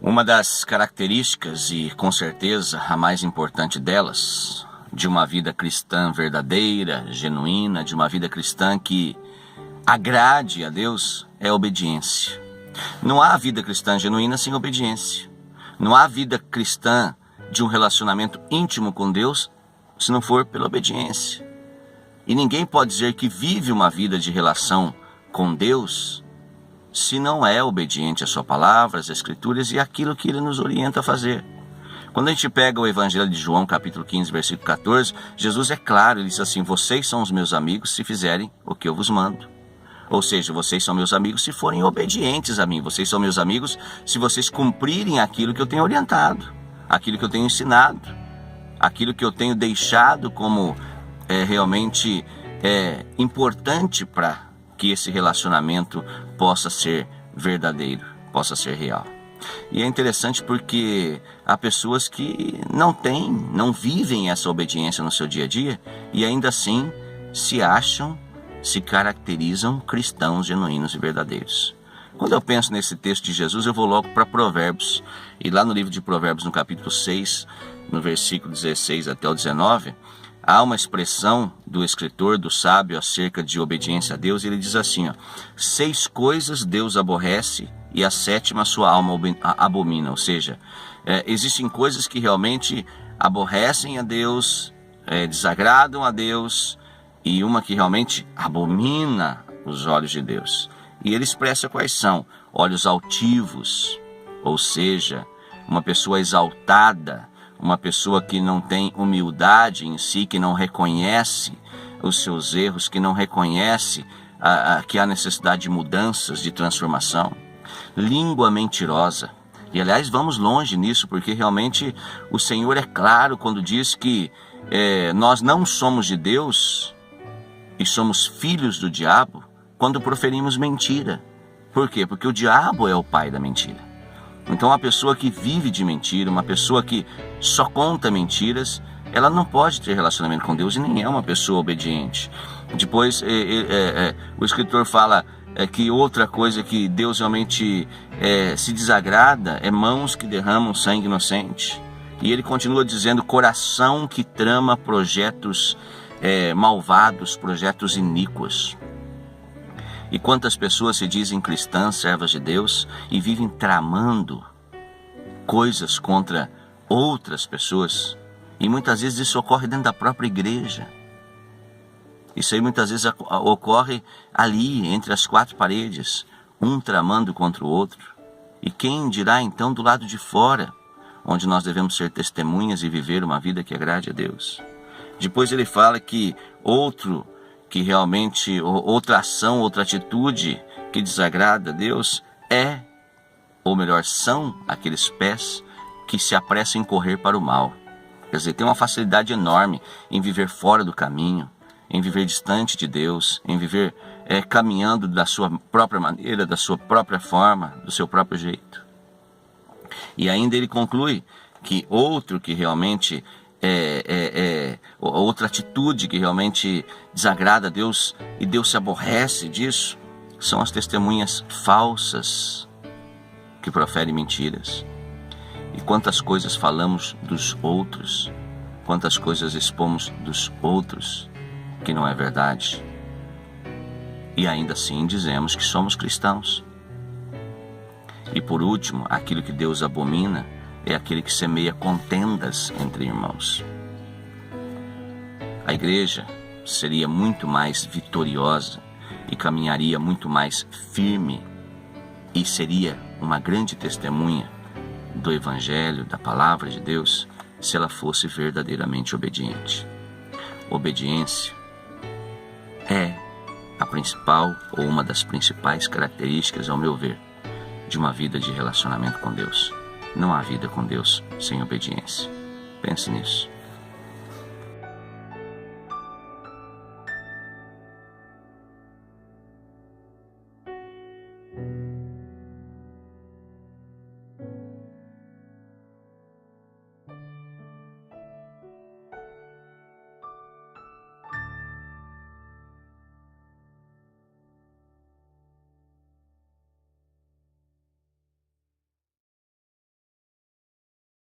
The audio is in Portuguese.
Uma das características, e com certeza a mais importante delas, de uma vida cristã verdadeira, genuína, de uma vida cristã que agrade a Deus, é a obediência. Não há vida cristã genuína sem obediência. Não há vida cristã de um relacionamento íntimo com Deus se não for pela obediência. E ninguém pode dizer que vive uma vida de relação com Deus se não é obediente à sua palavra, às Escrituras e àquilo que Ele nos orienta a fazer. Quando a gente pega o Evangelho de João, capítulo 15, versículo 14, Jesus é claro, ele diz assim: vocês são os meus amigos se fizerem o que eu vos mando. Ou seja, vocês são meus amigos se forem obedientes a mim. Vocês são meus amigos se vocês cumprirem aquilo que eu tenho orientado, aquilo que eu tenho ensinado, aquilo que eu tenho deixado como realmente importante para que esse relacionamento possa ser verdadeiro, possa ser real. E é interessante porque há pessoas que não vivem essa obediência no seu dia a dia e ainda assim se caracterizam cristãos genuínos e verdadeiros. Quando eu penso nesse texto de Jesus, eu vou logo para Provérbios. E lá no livro de Provérbios, no capítulo 6, no versículo 16 até o 19, há uma expressão do escritor, do sábio, acerca de obediência a Deus. E ele diz assim: 6 coisas Deus aborrece e a 7ª sua alma abomina. Ou seja, existem coisas que realmente aborrecem a Deus, desagradam a Deus, e uma que realmente abomina os olhos de Deus. E ele expressa quais são: olhos altivos, ou seja, uma pessoa exaltada, uma pessoa que não tem humildade em si, que não reconhece os seus erros, que não reconhece que há necessidade de mudanças, de transformação. Língua mentirosa. E aliás, vamos longe nisso, porque realmente o Senhor é claro quando diz que nós não somos de Deus e somos filhos do diabo quando proferimos mentira. Por quê? Porque o diabo é o pai da mentira. Então uma pessoa que vive de mentira, uma pessoa que só conta mentiras, ela não pode ter relacionamento com Deus e nem é uma pessoa obediente. Depois o escritor fala que outra coisa que Deus realmente se desagrada é mãos que derramam sangue inocente. E ele continua dizendo: coração que trama projetos malvados, projetos iníquos. E quantas pessoas se dizem cristãs, servas de Deus, e vivem tramando coisas contra outras pessoas, e muitas vezes isso ocorre dentro da própria igreja. Isso aí muitas vezes ocorre ali, entre as 4 paredes, um tramando contra o outro. E quem dirá então do lado de fora, onde nós devemos ser testemunhas e viver uma vida que agrade a Deus? Depois ele fala que outra ação, outra atitude que desagrada a Deus são aqueles pés que se apressam em correr para o mal. Quer dizer, tem uma facilidade enorme em viver fora do caminho, em viver distante de Deus, em viver caminhando da sua própria maneira, da sua própria forma, do seu próprio jeito. E ainda ele conclui que outro que realmente outra atitude que realmente desagrada a Deus e Deus se aborrece disso são as testemunhas falsas que proferem mentiras. E quantas coisas falamos dos outros, quantas coisas expomos dos outros que não é verdade, e ainda assim dizemos que somos cristãos. E por último, aquilo que Deus abomina é aquele que semeia contendas entre irmãos. A igreja seria muito mais vitoriosa e caminharia muito mais firme e seria uma grande testemunha do Evangelho, da Palavra de Deus, se ela fosse verdadeiramente obediente. Obediência é a principal ou uma das principais características, ao meu ver, de uma vida de relacionamento com Deus. Não há vida com Deus sem obediência. Pense nisso.